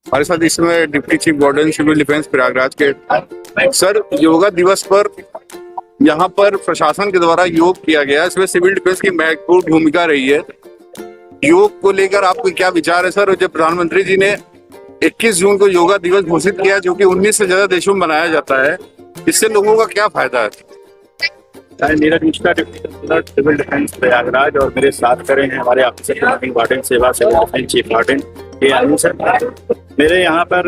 हमारे साथ इस समय deputy chief warden civil defence Prayagraj के। सर, योगा दिवस पर यहाँ पर प्रशासन के द्वारा योग किया गया, इसमें सिविल डिफेंस की महत्वपूर्ण भूमिका रही है। योग को लेकर आपके क्या विचार है सर? जब प्रधानमंत्री जी ने 21 जून को योगा दिवस घोषित किया, जो कि 19 से ज्यादा देशों में मनाया जाता है, इससे लोगों का क्या फायदा है? Neeraj Mishra, deputy civil defence Prayagraj, और मेरे साथ खड़े हैं हमारे ऑफिसर कमांडिंग वार्डन सेवा सिविल डिफेंस चीफ वार्डन के अनिल सर। मेरे यहाँ पर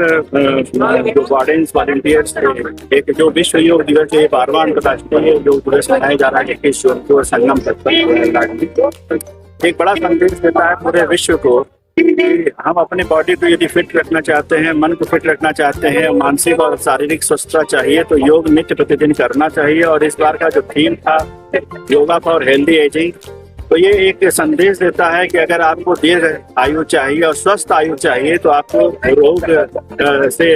जो वार्डन्स वॉलंटियर्स थे, एक जो विश्व योग दिवस है 12वां अंतर्राष्ट्रीय योग दिवस मनाया जा रहा है 21 जून को संगम तट पर, एक बड़ा संदेश देता है पूरे विश्व को कि हम अपने बॉडी को यदि फिट रखना चाहते हैं, मन को फिट रखना चाहते हैं, मानसिक और शारीरिक स्वस्थता चाहिए तो योग नित्य प्रतिदिन करना चाहिए। और इस बार का जो थीम था योगा फॉर हेल्दी एजिंग, तो ये एक संदेश देता है कि अगर आपको दीर्घ आयु चाहिए और स्वस्थ आयु चाहिए तो आपको रोग से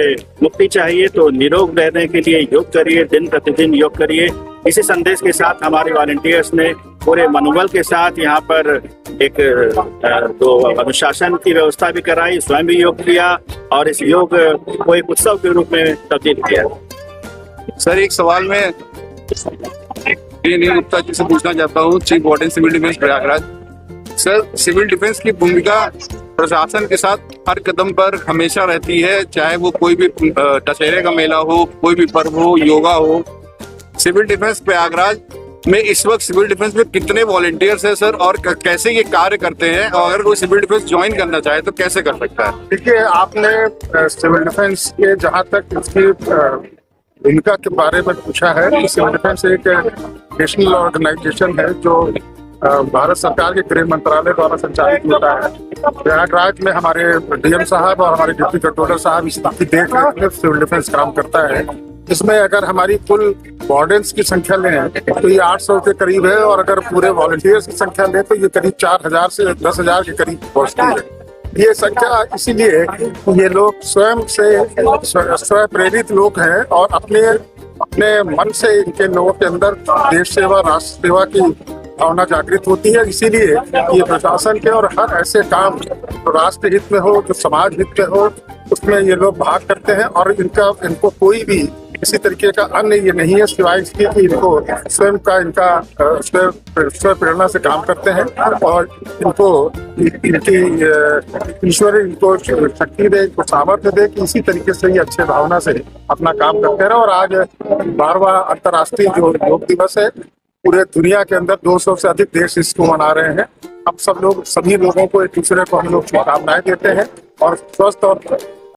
मुक्ति चाहिए, तो निरोग रहने के लिए योग करिए, दिन प्रतिदिन योग करिए। इसी संदेश के साथ हमारे वॉलंटियर्स ने पूरे मनोबल के साथ यहाँ पर एक तो अनुशासन की व्यवस्था भी कराई, स्वयं भी योग किया और इस योग को एक उत्सव के रूप में तब्दील किया। सर, एक सवाल में नील गुप्ता जी से पूछना चाहता हूँ, chief warden civil defence Prayagraj. Sir, civil defence की भूमिका प्रशासन के साथ हर कदम पर हमेशा रहती है, चाहे वो कोई भी दशहरे का मेला हो, कोई भी पर्व हो, योगा हो। सिविल डिफेंस प्रयागराज में इस वक्त सिविल डिफेंस में कितने वॉलंटियर्स हैं सर, और कैसे ये कार्य करते हैं? और अगर कोई सिविल डिफेंस ज्वाइन करना चाहे तो कैसे कर सकता है? देखिए, आपने सिविल डिफेंस के जहाँ तक इसकी भूमिका के बारे में पूछा है, सिविल डिफेंस एक नेशनल ऑर्गेनाइजेशन है जो भारत सरकार के गृह मंत्रालय द्वारा संचालित होता है। प्रयागराज में हमारे डीएम साहब और हमारे डिप्टी कंट्रोलर साहब इसकी देख रेख सिविल डिफेंस काम करता है। इसमें अगर हमारी कुल वार्डन्स की संख्या लें तो ये 800 के करीब है, और अगर पूरे वॉलंटियर्स की संख्या लें तो ये करीब 4000 से 10,000 के करीब पहुंचती है। ये संख्या इसीलिए ये लोग स्वयं से स्वयं प्रेरित लोग हैं और अपने मन से इनके लोगों के अंदर देश सेवा, राष्ट्र सेवा की भावना जागृत होती है। इसीलिए ये प्रशासन के और हर ऐसे काम जो राष्ट्र हित में हो, जो समाज हित में हो, उसमें ये लोग भाग करते हैं। और इनको कोई भी किसी तरीके का अन्य ये नहीं है सिवाय इसके कि इनको स्वयं प्रेरणा से काम करते हैं और इनको इनकी ईश्वर इनको शक्ति दे, इनको सामर्थ्य दे कि इसी तरीके से ये अच्छे भावना से अपना काम करते रहे। और आज 12वां अंतर्राष्ट्रीय जो योग दिवस है, पूरे दुनिया के अंदर 200 से अधिक देश इसको मना रहे हैं। हम सभी लोगों को एक दूसरे को हम लोग शुभकामनाएं देते हैं और स्वस्थ और